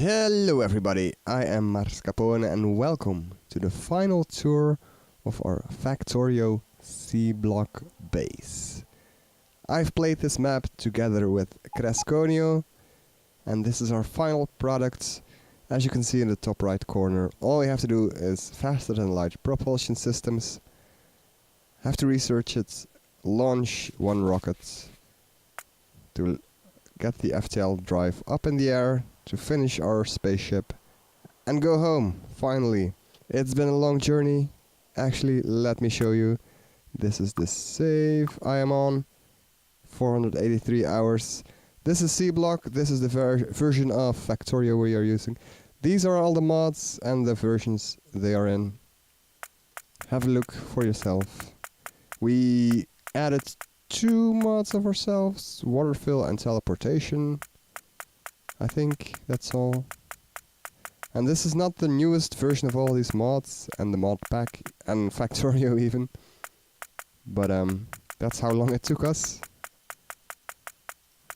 Hello everybody, I am Marscapone and welcome to the final tour of our Factorio seablock base. I've played this map together with Cresconio and this is our final product. As you can see in the top right corner, all we have to do is faster than light propulsion systems, have to research it, launch one rocket to get the FTL drive up in the air to finish our spaceship and go home, finally. It's been a long journey. Actually, let me show you. This is the save I am on. 483 hours. This is seablock. This is the version of Factorio we are using. These are all the mods and the versions they are in. Have a look for yourself. We added 2 mods of ourselves, water fill and teleportation. I think that's all. And this is not the newest version of all these mods and the modpack and Factorio even. But that's how long it took us.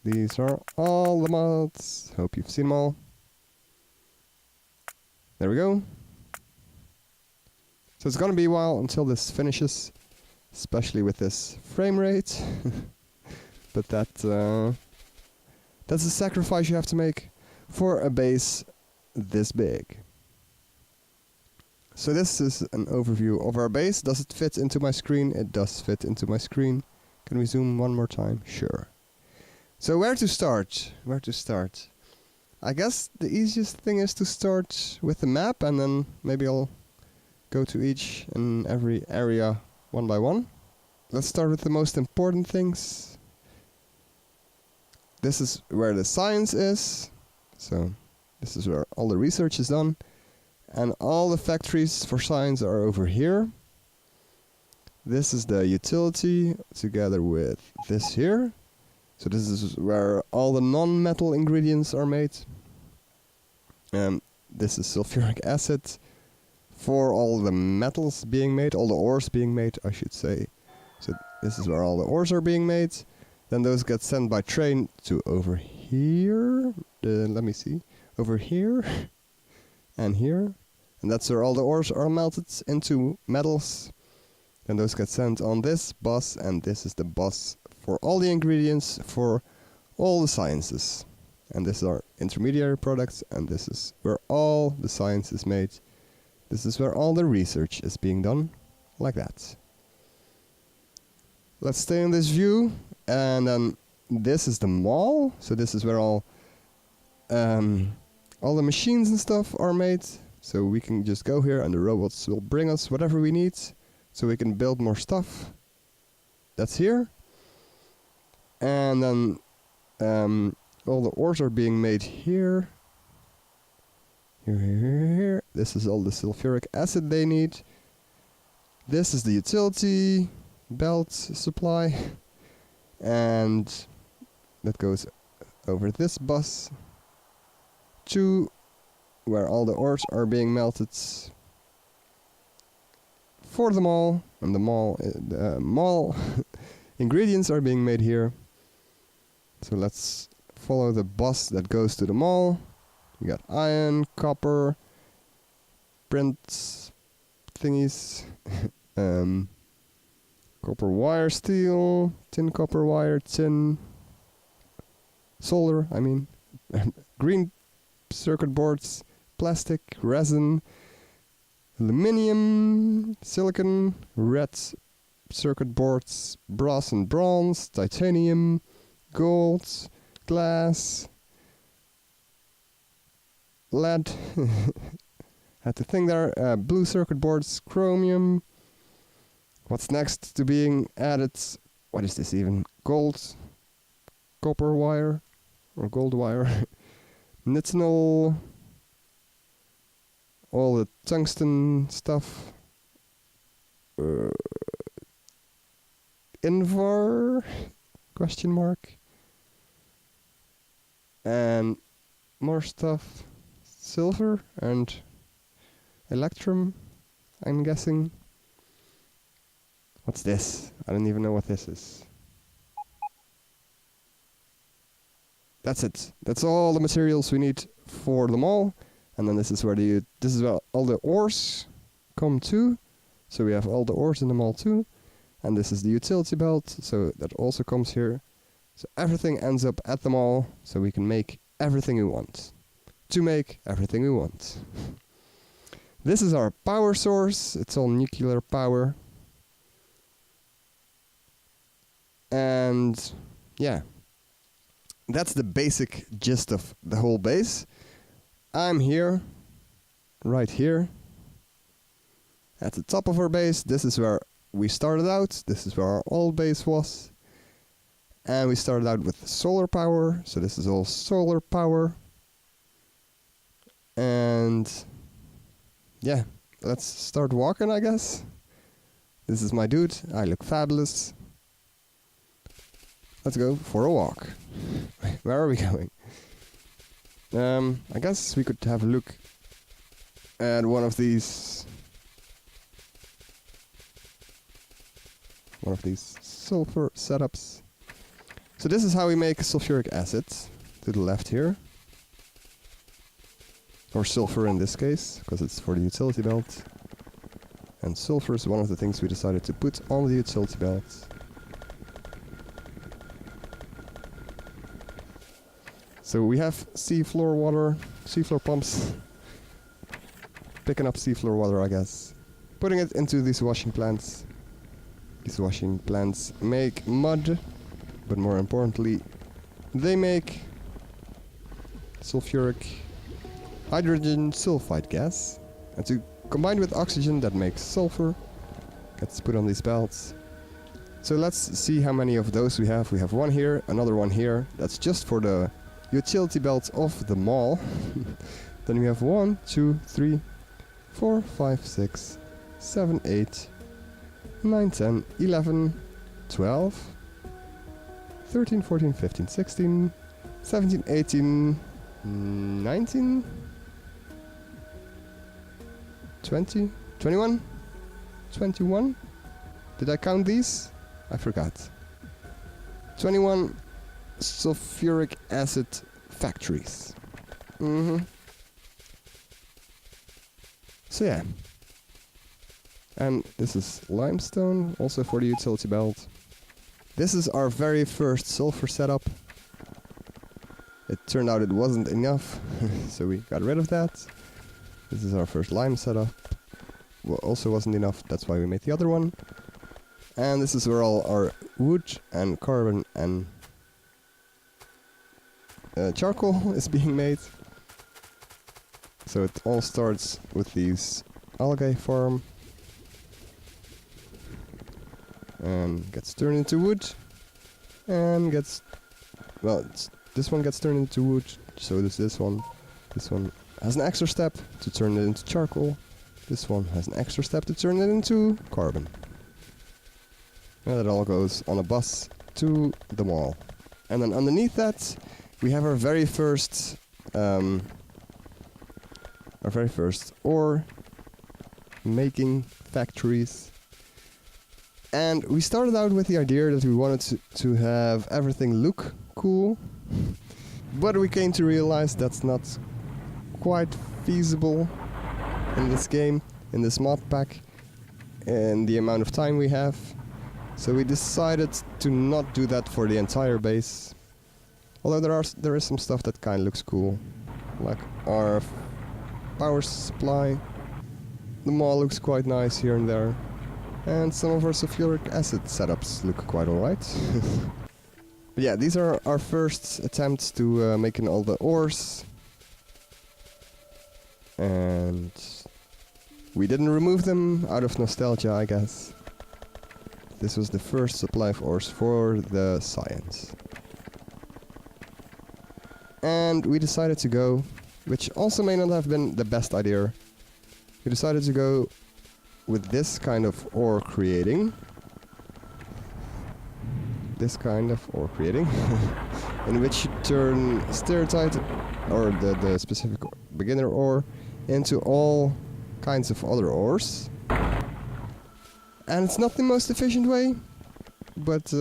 These are all the mods. Hope you've seen them all. There we go. So it's gonna be a while until this finishes, especially with this frame rate. But that's a sacrifice you have to make for a base this big. So this is an overview of our base. Does it fit into my screen? It does fit into my screen. Can we zoom one more time? Sure. So where to start? Where to start? I guess the easiest thing is to start with the map and then maybe I'll go to each and every area one by one. Let's start with the most important things. This is where the science is, so this is where all the research is done, and all the factories for science are over here. This is the utility together with this here, so this is where all the non-metal ingredients are made. This is sulfuric acid for all the metals being made, all the ores being made I should say. So this is where all the ores are being made. Then those get sent by train to over here. Let me see. Over here. And here. And that's where all the ores are melted into metals. Then those get sent on this bus. And this is the bus for all the ingredients for all the sciences. And this is our intermediary products. And this is where all the science is made. This is where all the research is being done. Like that. Let's stay in this view. And then this is the mall, so this is where all the machines and stuff are made. So we can just go here and the robots will bring us whatever we need, so we can build more stuff. That's here. And then all the ores are being made here. Here. This is all the sulfuric acid they need. This is the utility belt supply. And that goes over this bus to where all the ores are being melted for the mall, and the mall ingredients are being made here. So let's follow the bus that goes to the mall. We got iron, copper, print thingies, copper wire, steel, tin copper wire, tin, solder, green circuit boards, plastic, resin, aluminium, silicon, red circuit boards, brass and bronze, titanium, gold, glass, lead, had to think there, blue circuit boards, chromium. What's next to being added? What is this even? Gold, copper wire, or gold wire, nitinol, all the tungsten stuff, invar, question mark, and more stuff, silver and electrum, I'm guessing. What's this? I don't even know what this is. That's it. That's all the materials we need for them all, and then this is where all the ores come to. So we have all the ores in the mall too, and this is the utility belt, so that also comes here. So everything ends up at the mall, so we can make everything we want. To make everything we want. This is our power source. It's all nuclear power. And yeah, that's the basic gist of the whole base. I'm here, right here, at the top of our base. This is where we started out. This is where our old base was. And we started out with solar power, so this is all solar power. And yeah, let's start walking, I guess. This is my dude. I look fabulous. Let's go for a walk. Where are we going? I guess we could have a look at one of these sulfur setups. So this is how we make sulfuric acid, to the left here. Or sulfur in this case, because it's for the utility belt. And sulfur is one of the things we decided to put on the utility belt. So we have seafloor water, seafloor pumps, picking up seafloor water, I guess, putting it into these washing plants. These washing plants make mud, but more importantly, they make sulfuric hydrogen sulfide gas. And to combine with oxygen, that makes sulfur, gets put on these belts. So let's see how many of those we have. We have one here, another one here. That's just for the utility belts of the mall. Then we have 1, 2, 3, 4, 5, 6, 7, 8, 9, 10, 11, 12, 13, 14, 15, 16, 17, 18, 19, 20, 21, 21. Did I count these? I forgot. 21 sulfuric acid factories. So yeah. And this is limestone, also for the utility belt. This is our very first sulfur setup. It turned out it wasn't enough, so we got rid of that. This is our first lime setup. Well, also wasn't enough, that's why we made the other one. And this is where all our wood and carbon and charcoal is being made. So it all starts with these algae farm and gets turned into wood and gets, well, this one gets turned into wood, so does this one. This one has an extra step to turn it into charcoal. This one has an extra step to turn it into carbon. And it all goes on a bus to the mall. And then underneath that, we have our very first ore making factories. And we started out with the idea that we wanted to have everything look cool, but we came to realize that's not quite feasible in this game, in this mod pack, and the amount of time we have. So we decided to not do that for the entire base. Although there is some stuff that kind of looks cool, like our power supply. The mall looks quite nice here and there, and some of our sulfuric acid setups look quite alright. But yeah, these are our first attempts to making all the ores, and we didn't remove them out of nostalgia, I guess. This was the first supply of ores for the science. And we decided to go, which also may not have been the best idea, we decided to go with this kind of ore creating. This kind of ore creating, in which you turn stereotype, or the specific beginner ore, into all kinds of other ores. And it's not the most efficient way, but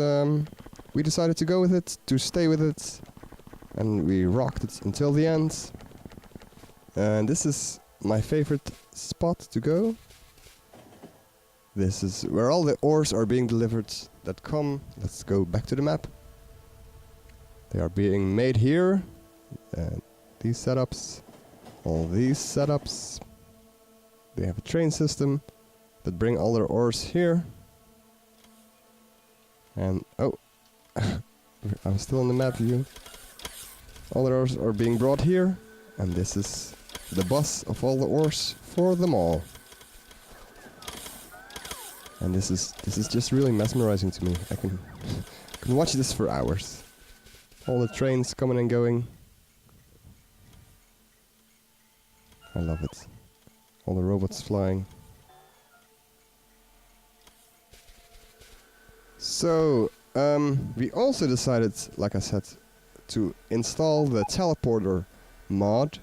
we decided to go with it, to stay with it, and we rocked it until the end. And this is my favorite spot to go. This is where all the ores are being delivered that come. Let's go back to the map. They are being made here. These setups, all these setups. They have a train system that bring all their ores here. And oh, I'm still in the map view. All the ores are being brought here, and this is the bus of all the ores for them all. And this is just really mesmerizing to me. I can watch this for hours. All the trains coming and going. I love it. All the robots flying. So, we also decided, like I said, to install the teleporter mod.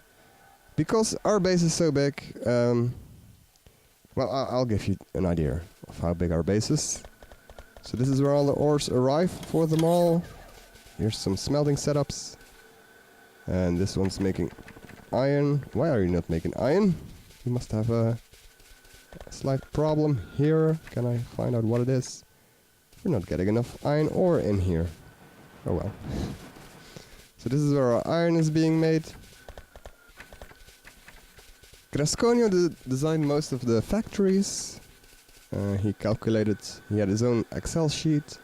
Because our base is so big, well, I'll give you an idea of how big our base is. So this is where all the ores arrive for them all. Here's some smelting setups. And this one's making iron. Why are you not making iron? You must have a slight problem here. Can I find out what it is? We're not getting enough iron ore in here. Oh well. So this is where our iron is being made. Cresconio designed most of the factories. He had his own Excel sheet,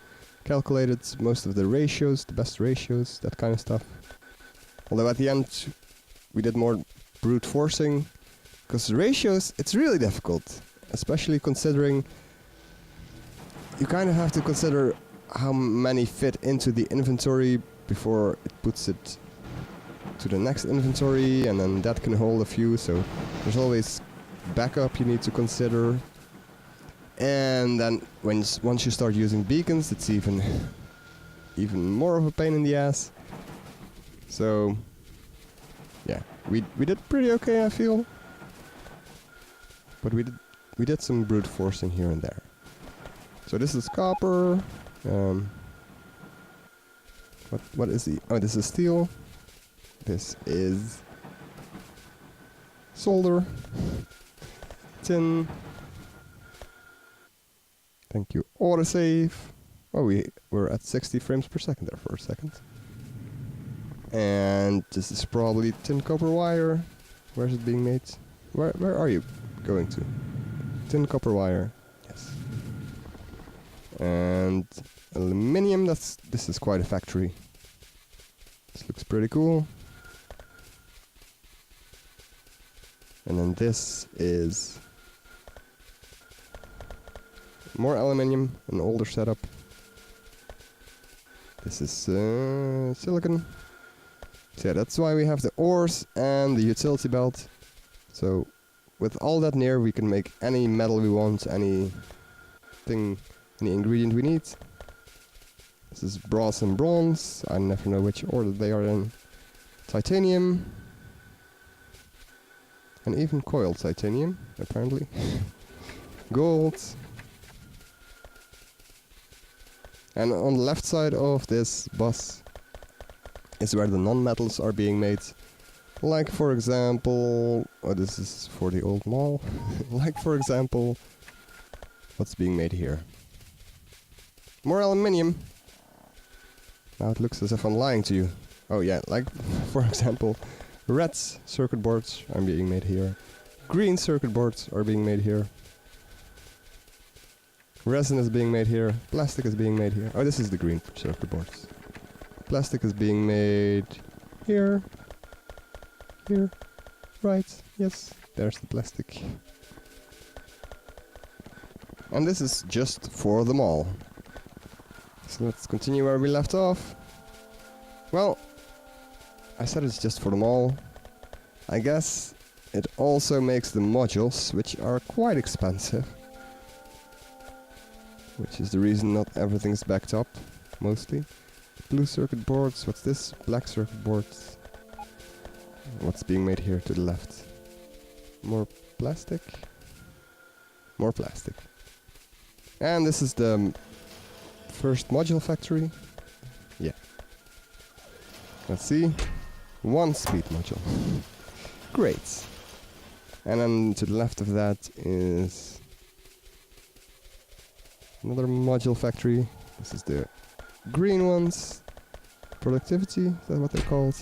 calculated most of the ratios, the best ratios, that kind of stuff. Although at the end we did more brute forcing, because the ratios, it's really difficult, especially considering you kind of have to consider how many fit into the inventory before it puts it to the next inventory, and then that can hold a few, so there's always backup you need to consider. And then once you start using beacons, it's even more of a pain in the ass. So yeah, we did pretty okay, I feel, but we did some brute forcing here and there. So this is copper. What is the? Oh, this is steel. This is solder, tin. Thank you, autosave. Oh, we're at 60 frames per second there for a second. And this is probably tin copper wire. Where's it being made? Where are you going to? Tin copper wire. Yes. And aluminium. This is quite a factory. This looks pretty cool. And then this is more aluminium, an older setup. This is silicon. So yeah, that's why we have the ores and the utility belt. So with all that near, we can make any metal we want, any ingredient we need. This is brass and bronze. I never know which order they are in. Titanium. And even coiled titanium, apparently. Gold. And on the left side of this bus is where the non-metals are being made. Like for example, oh, this is for the old mall. Like for example, what's being made here? More aluminium. Now it looks as if I'm lying to you. Oh yeah, like for example, red circuit boards are being made here. Green circuit boards are being made here. Resin is being made here. Plastic is being made here. Oh, this is the green circuit boards. Plastic is being made here. Here. Right. Yes. There's the plastic. And this is just for them all. So let's continue where we left off. Well, I said it's just for them all. I guess it also makes the modules, which are quite expensive. Which is the reason not everything's backed up, mostly. Blue circuit boards, what's this? Black circuit boards. What's being made here to the left? More plastic? More plastic. And this is the first module factory. Yeah. Let's see. One speed module. Great. And then to the left of that is another module factory. This is the green ones. Productivity, is that what they're called?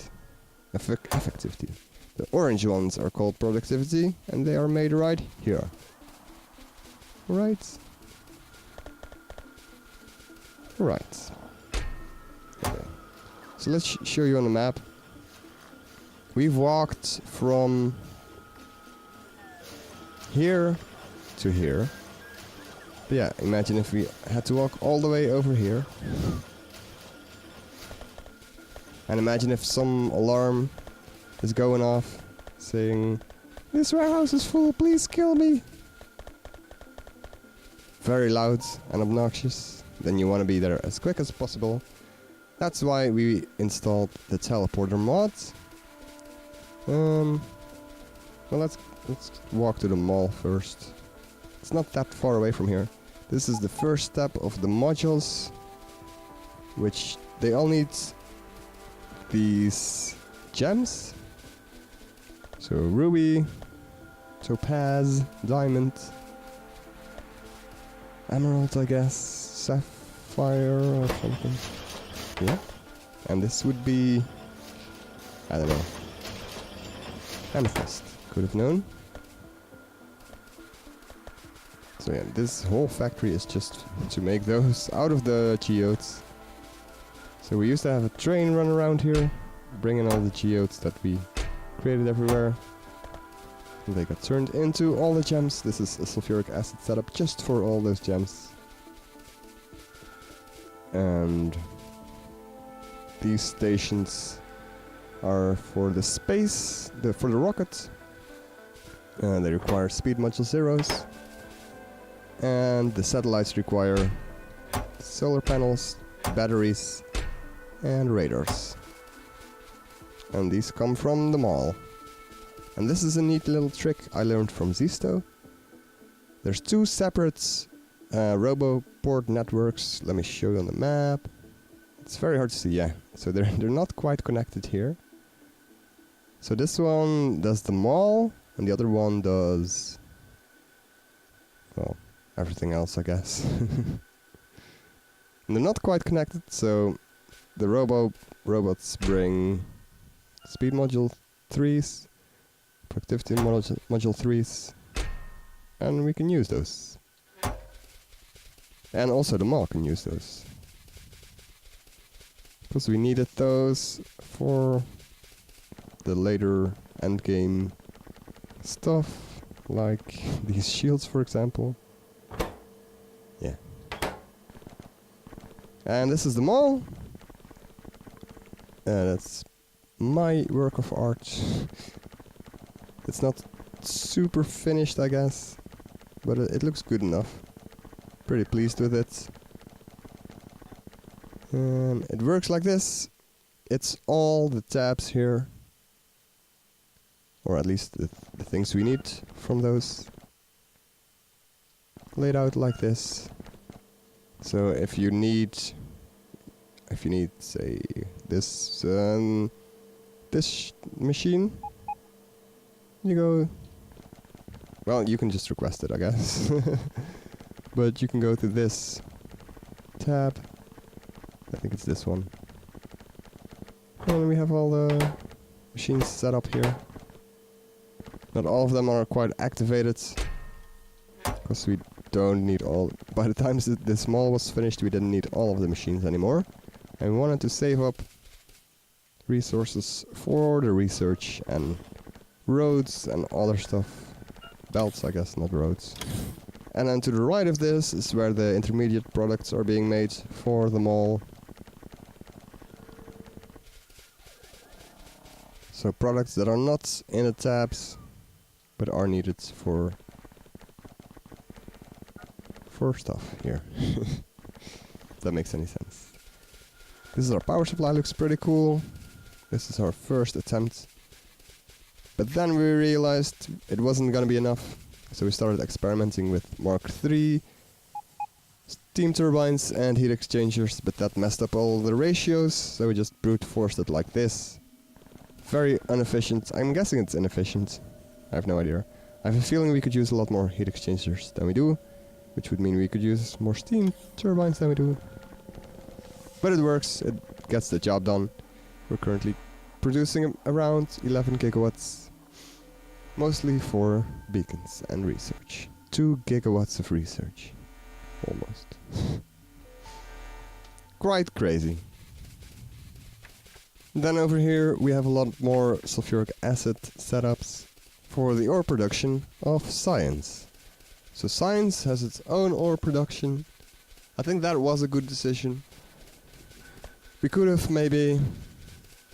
Effectivity. The orange ones are called productivity, and they are made right here. Right. Right. Okay. So let's show you on the map. We've walked from here to here. But yeah, imagine if we had to walk all the way over here. And imagine if some alarm is going off saying, "This warehouse is full, please kill me." Very loud and obnoxious. Then you want to be there as quick as possible. That's why we installed the teleporter mod. Well, let's walk to the mall first. It's not that far away from here. This is the first step of the modules, which they all need these gems. So ruby, topaz, diamond, emerald, I guess, sapphire or something. Yeah. And this would be, I don't know, amethyst. Could have known. So yeah, this whole factory is just to make those out of the geodes. So we used to have a train run around here, bringing all the geodes that we created everywhere. And they got turned into all the gems. This is a sulfuric acid setup just for all those gems. And these stations are for the space, for the rocket. And they require speed module zeros. And the satellites require solar panels, batteries, and radars. And these come from the mall. And this is a neat little trick I learned from Zisto. There's two separate RoboPort networks. Let me show you on the map. It's very hard to see, yeah. So they're not quite connected here. So this one does the mall, and the other one does, well, everything else, I guess. And they're not quite connected, so the robots bring speed module 3s, productivity module 3s, and we can use those. And also the mall can use those. Because we needed those for the later endgame stuff, like these shields, for example. Yeah. And this is the mall. That's my work of art. It's not super finished, I guess, but it looks good enough. Pretty pleased with it. And it works like this. It's all the tabs here, or at least the things we need from those, laid out like this. So if you need, say, this machine, you go, well, you can just request it, I guess. But you can go to this tab, I think it's this one, and we have all the machines set up here. Not all of them are quite activated, because we don't need all. By the time this mall was finished, we didn't need all of the machines anymore, and we wanted to save up resources for the research and roads and other stuff. Belts, I guess, not roads. And then to the right of this is where the intermediate products are being made for the mall. So products that are not in the tabs, but are needed for stuff here. If that makes any sense. This is our power supply, looks pretty cool. This is our first attempt. But then we realized it wasn't gonna be enough. So we started experimenting with Mark III, steam turbines and heat exchangers, but that messed up all the ratios, so we just brute forced it like this. very inefficient. I'm guessing it's inefficient. I have no idea. I have a feeling we could use a lot more heat exchangers than we do, which would mean we could use more steam turbines than we do. But it works, it gets the job done. We're currently producing around 11 gigawatts, mostly for beacons and research. 2 gigawatts of research, almost. Quite crazy. Then over here we have a lot more sulfuric acid setups for the ore production of science. So science has its own ore production. I think that was a good decision. We could have maybe...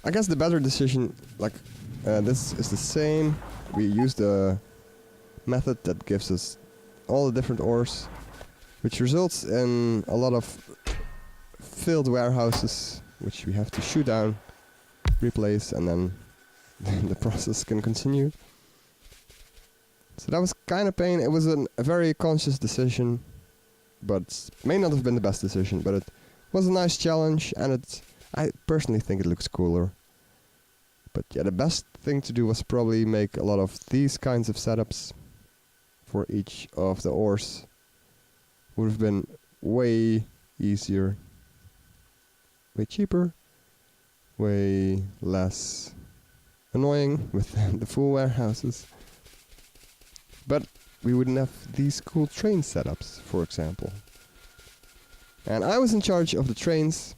I guess the better decision, like this is the same. We use the method that gives us all the different ores, which results in a lot of filled warehouses, which we have to shoot down, replace, and then the process can continue. So that was kind of pain. It was a very conscious decision, but may not have been the best decision, but it was a nice challenge, and I personally think it looks cooler. But yeah, the best thing to do was probably make a lot of these kinds of setups for each of the ores. Would have been way easier, way cheaper, way less annoying with the full warehouses. But we wouldn't have these cool train setups, for example. And I was in charge of the trains,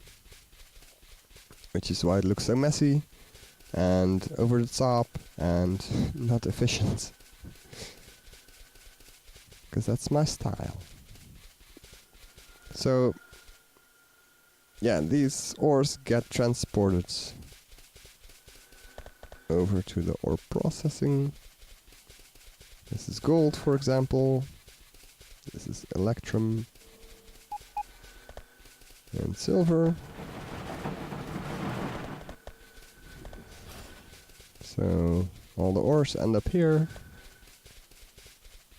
which is why it looks so messy and over the top and not efficient. Because that's my style. So, yeah, these ores get transported over to the ore processing. This is gold, for example. This is electrum and silver. So all the ores end up here,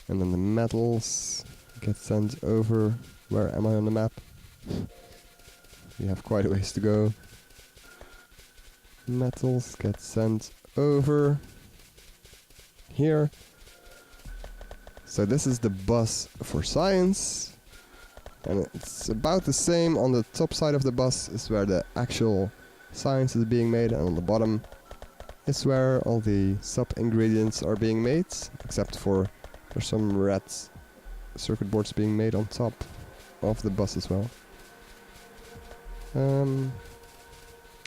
and then the metals get sent over. Where am I on the map? We have quite a ways to go. Metals get sent over here. So this is the bus for science, and it's about the same. On the top side of the bus is where the actual science is being made, and on the bottom is where all the sub-ingredients are being made, except for there's some red circuit boards being made on top of the bus as well. And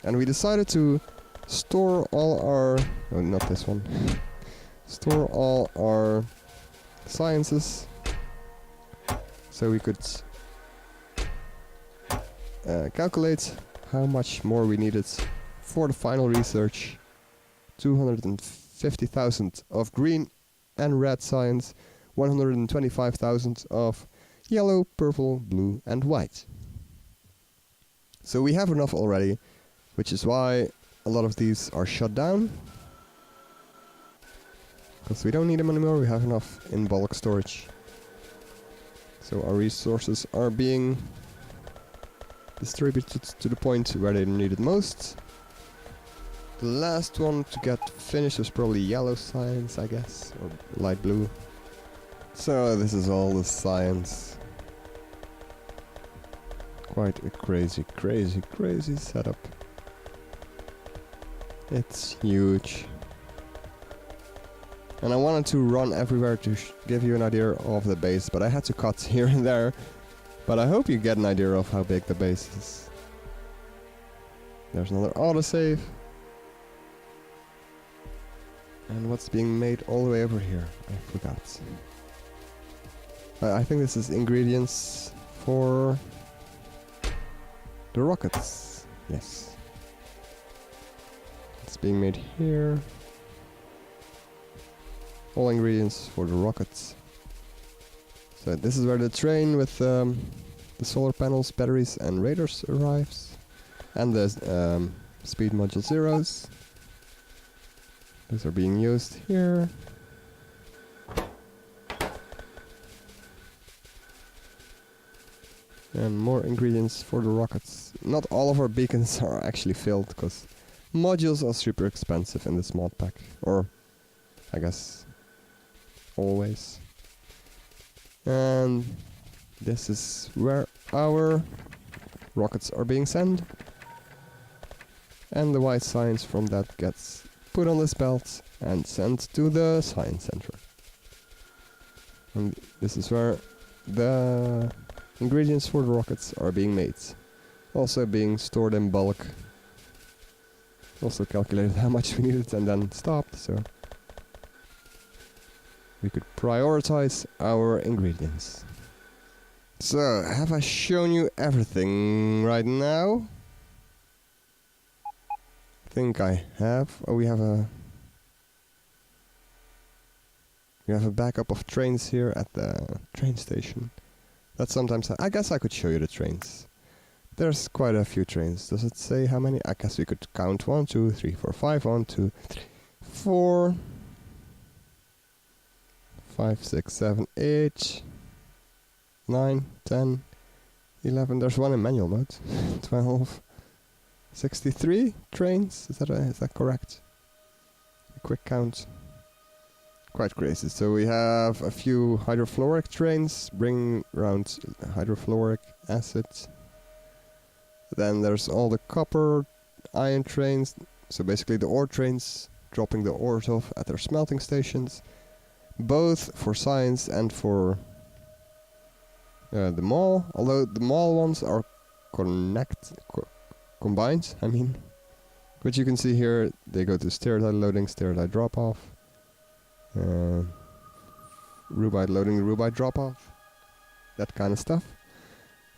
we decided to store all our... oh, not this one. Store all our sciences so we could calculate how much more we needed for the final research. 250,000 of green and red science, 125,000 of yellow, purple, blue and white. So we have enough already, which is why a lot of these are shut down. Because we don't need them anymore, we have enough in bulk storage. So our resources are being distributed to the point where they need it most. The last one to get finished was probably yellow science, I guess, or light blue. So this is all the science. Quite a crazy, crazy, crazy setup. It's huge. And I wanted to run everywhere to give you an idea of the base, but I had to cut here and there. But I hope you get an idea of how big the base is. There's another autosave. And what's being made all the way over here? I forgot. I think this is ingredients for the rockets. Yes. It's being made here. All ingredients for the rockets. So this is where the train with the solar panels, batteries and radars arrives. And the speed module zeros. These are being used here. And more ingredients for the rockets. Not all of our beacons are actually filled, because Modules are super expensive in this mod pack, or I guess always. And this is where our rockets are being sent. And the white science from that gets put on this belt and sent to the science center. And this is where the ingredients for the rockets are being made. Also being stored in bulk. Also calculated how much we needed and then stopped, so we could prioritize our ingredients. So, have I shown you everything right now? I think I have. Oh, we have a backup of trains here at the train station. That sometimes I guess I could show you the trains. There's quite a few trains. Does it say how many? I guess we could count 1, 2, 3, 4, 5. 1, 2, 3, 4, 5, 6, 7, 8, 9, 10, 11. There's one in manual mode. 12, 63 trains. Is that correct? A quick count. Quite crazy. So we have a few hydrofluoric trains bringing around hydrofluoric acid. Then there's all the copper iron trains. So basically the ore trains dropping the ores off at their smelting stations. Both for science and for the mall. Although the mall ones are combined, I mean. But you can see here they go to steroid loading, steroid drop off. Rubite loading, rubite drop off. That kind of stuff.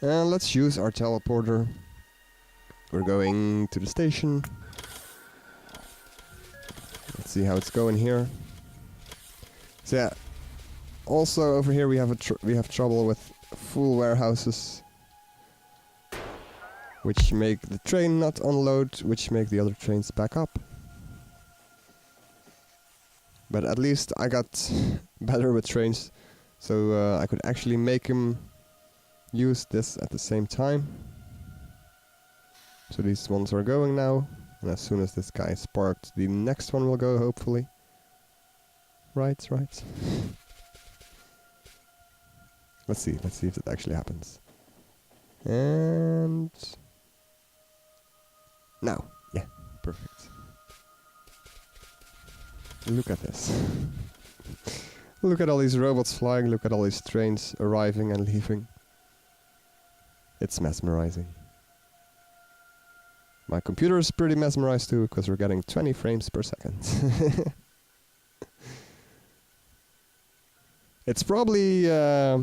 And let's use our teleporter. We're going to the station. Let's see how it's going here. So yeah. Also over here we have trouble with full warehouses, which make the train not unload, which make the other trains back up. But at least I got better with trains, so I could actually make him use this at the same time. So these ones are going now, and as soon as this guy is parked, the next one will go, hopefully. Right. Let's see if it actually happens. And now, yeah, perfect. Look at this. Look at all these robots flying, look at all these trains arriving and leaving. It's mesmerizing. My computer is pretty mesmerized too, because we're getting 20 frames per second. It's probably a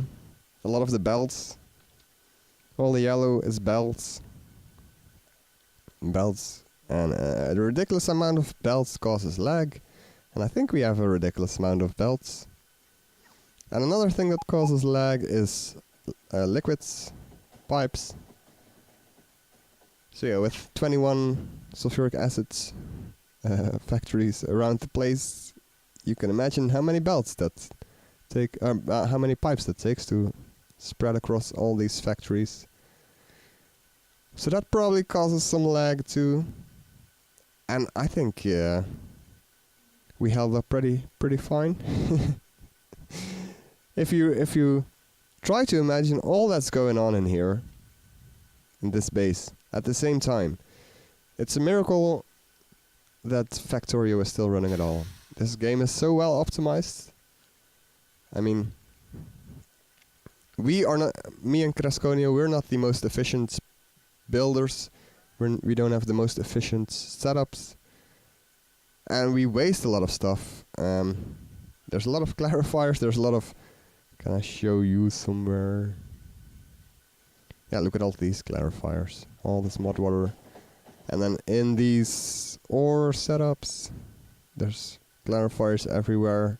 lot of the belts. All the yellow is belts. And a ridiculous amount of belts causes lag. And I think we have a ridiculous amount of belts. And another thing that causes lag is liquids, pipes. So yeah, with 21 sulfuric acid factories around the place, you can imagine how many belts that take, how many pipes that takes to spread across all these factories. So that probably causes some lag too. And I think we held up pretty fine. If you try to imagine all that's going on in here, in this base, at the same time, it's a miracle that Factorio is still running at all. This game is so well optimized. I mean, me and Cresconio, we're not the most efficient builders. We don't have the most efficient setups. And we waste a lot of stuff. There's a lot of clarifiers, there's a lot of... Can I show you somewhere? Yeah, look at all these clarifiers. All this mod water. And then in these ore setups, there's clarifiers everywhere.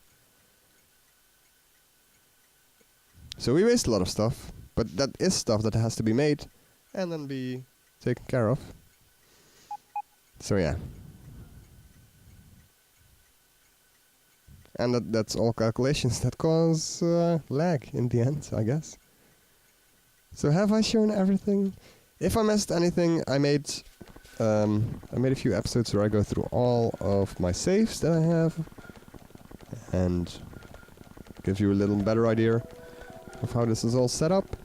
So we waste a lot of stuff. But that is stuff that has to be made and then be taken care of. So yeah. And that's all calculations that cause lag in the end, I guess. So have I shown everything? If I missed anything, I made I made a few episodes where I go through all of my saves that I have and give you a little better idea of how this is all set up,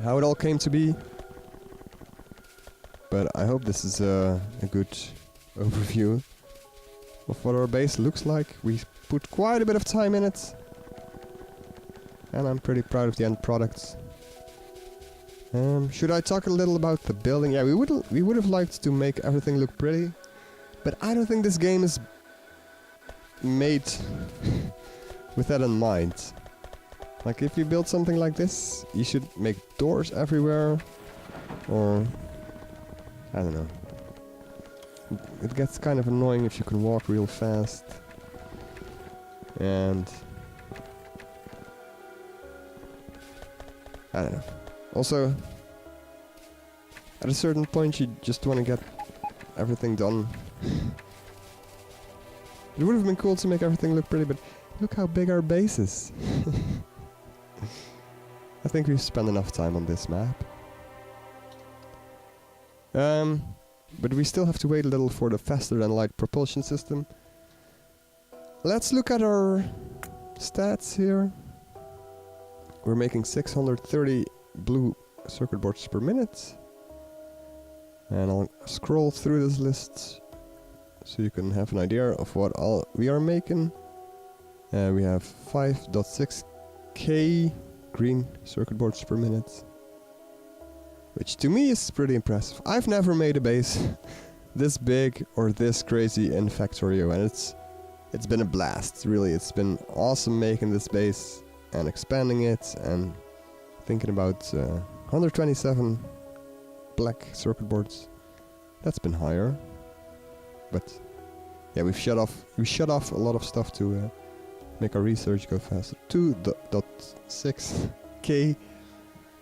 how it all came to be. But I hope this is a good overview of what our base looks like. We put quite a bit of time in it, and I'm pretty proud of the end product. Should I talk a little about the building? Yeah, we would have liked to make everything look pretty, but I don't think this game is made with that in mind. Like, if you build something like this, you should make doors everywhere, or I don't know. It gets kind of annoying if you can walk real fast, and I don't know. Also, at a certain point you just want to get everything done. It would have been cool to make everything look pretty, but look how big our base is. I think we've spent enough time on this map. But we still have to wait a little for the faster than light propulsion system. Let's look at our stats here. We're making 630 blue circuit boards per minute. And I'll scroll through this list so you can have an idea of what all we are making. We have 5.6k green circuit boards per minute, which to me is pretty impressive. I've never made a base this big or this crazy in Factorio, and it's been a blast, really. It's been awesome making this base and expanding it and thinking about 127 black circuit boards. That's been higher, but yeah, we shut off a lot of stuff to make our research go faster. 2.6k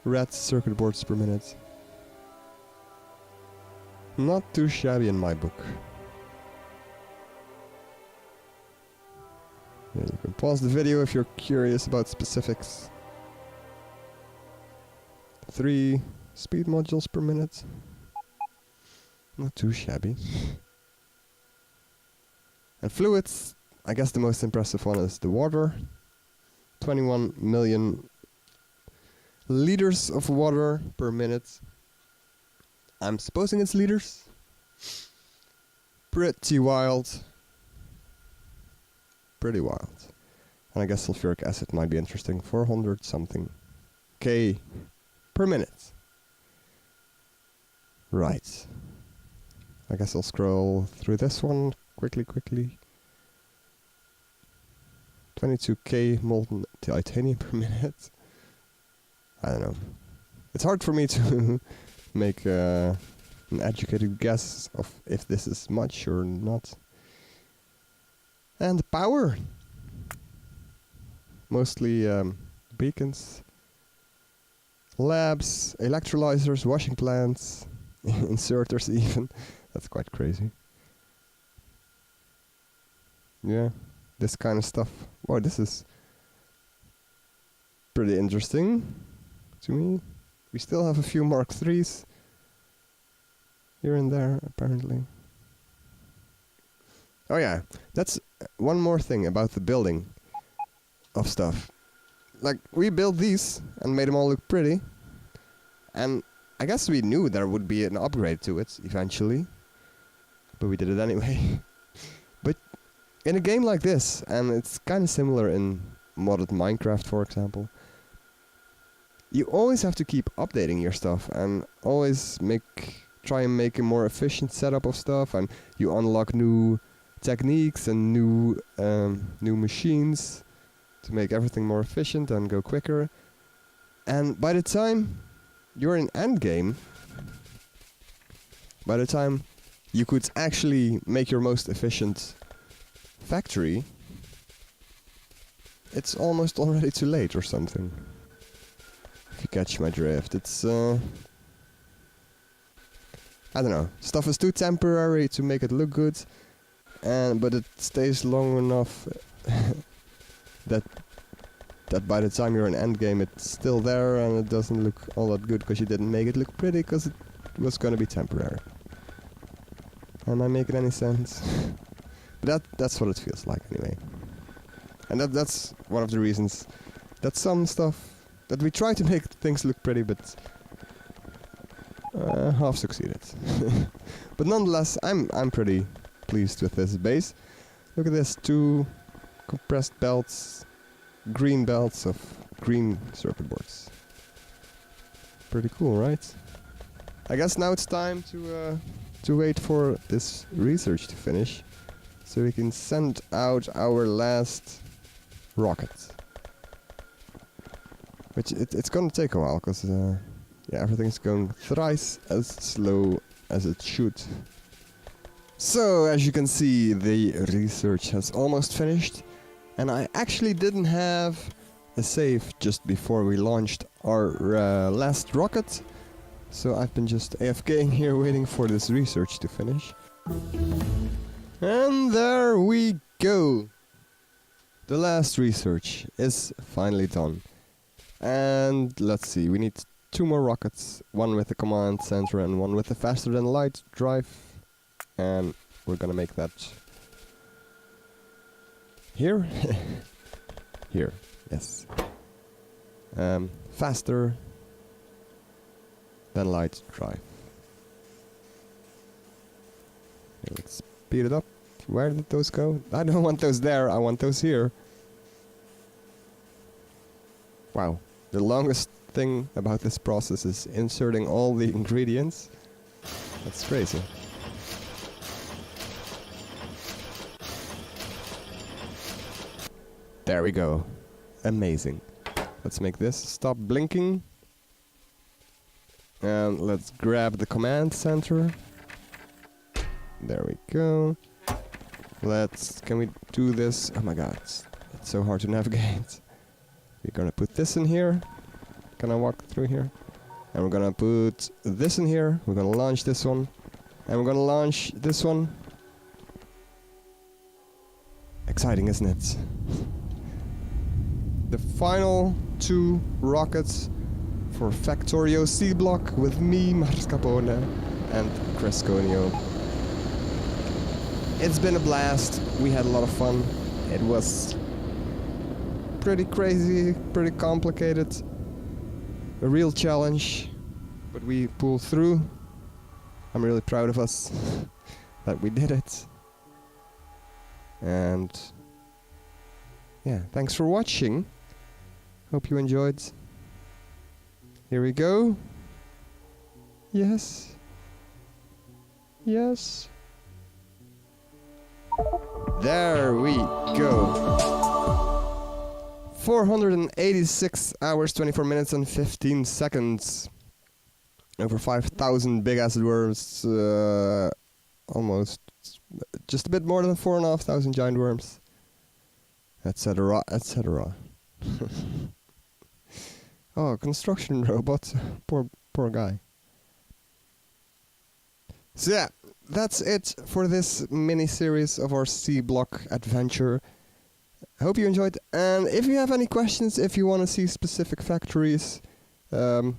red circuit boards per minute. Not too shabby in my book. Yeah, you can pause the video if you're curious about specifics. 3 speed modules per minute. Not too shabby. And fluids, I guess the most impressive one is the water. 21 million liters of water per minute. I'm supposing it's liters. Pretty wild. Pretty wild. And I guess sulfuric acid might be interesting. 400 something K per minute. Right. I guess I'll scroll through this one quickly. 22k molten titanium per minute. I don't know. It's hard for me to make an educated guess of if this is much or not. And the power. Mostly beacons, labs, electrolyzers, washing plants, inserters even. That's quite crazy. Yeah, this kind of stuff. Wow, this is pretty interesting to me. We still have a few Mark IIIs here and there, apparently. Oh yeah, that's one more thing about the building of stuff. Like, we built these and made them all look pretty, and I guess we knew there would be an upgrade to it eventually, but we did it anyway. But in a game like this, and it's kind of similar in modded Minecraft, for example, you always have to keep updating your stuff and always try and make a more efficient setup of stuff, and you unlock new techniques and new machines to make everything more efficient and go quicker. And by the time you're in endgame, by the time you could actually make your most efficient factory, it's almost already too late or something. If you catch my drift, it's I don't know. Stuff is too temporary to make it look good, but it stays long enough that by the time you're in endgame, it's still there and it doesn't look all that good because you didn't make it look pretty because it was gonna be temporary. Am I making any sense? That's what it feels like anyway. And that's one of the reasons that some stuff that we try to make things look pretty, but half succeeded. But nonetheless, I'm pretty pleased with this base. Look at this, 2 compressed belts, green belts of green circuit boards. Pretty cool, right? I guess now it's time to wait for this research to finish, so we can send out our last rocket. Which it's gonna take a while, cause yeah, everything's going thrice as slow as it should. So as you can see, the research has almost finished, and I actually didn't have a save just before we launched our last rocket. So I've been just AFKing here waiting for this research to finish. And there we go! The last research is finally done. And let's see, we need 2 more rockets. One with the command center and one with the faster than light drive. And we're gonna make that here? Here, yes. Faster than light drive. Okay, let's speed it up. Where did those go? I don't want those there, I want those here. Wow, the longest thing about this process is inserting all the ingredients. That's crazy. There we go. Amazing. Let's make this stop blinking. And let's grab the command center. There we go. Can we do this? Oh my god, it's so hard to navigate. We're gonna put this in here. Can I walk through here? And we're gonna put this in here. We're gonna launch this one. And we're gonna launch this one. Exciting, isn't it? The final 2 rockets for Factorio seablock with me, Marscapone, and Cresconio. It's been a blast. We had a lot of fun. It was pretty crazy, pretty complicated. A real challenge, but we pulled through. I'm really proud of us that we did it. And yeah, thanks for watching. Hope you enjoyed. Here we go. Yes. Yes. There we go. 486 hours, 24 minutes and 15 seconds. Over 5,000 big acid worms. Almost. Just a bit more than 4,500 giant worms. Etc. etc. Oh, construction robot. Poor guy. So yeah, that's it for this mini-series of our seablock adventure. I hope you enjoyed, and if you have any questions, if you want to see specific factories, a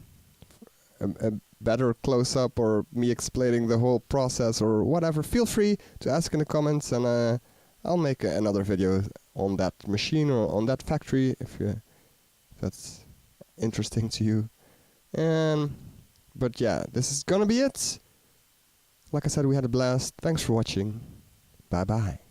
better close-up, or me explaining the whole process, or whatever, feel free to ask in the comments, and I'll make another video on that machine or on that factory if that's interesting to you. But yeah, this is gonna be it. Like I said, we had a blast. Thanks for watching. Bye bye.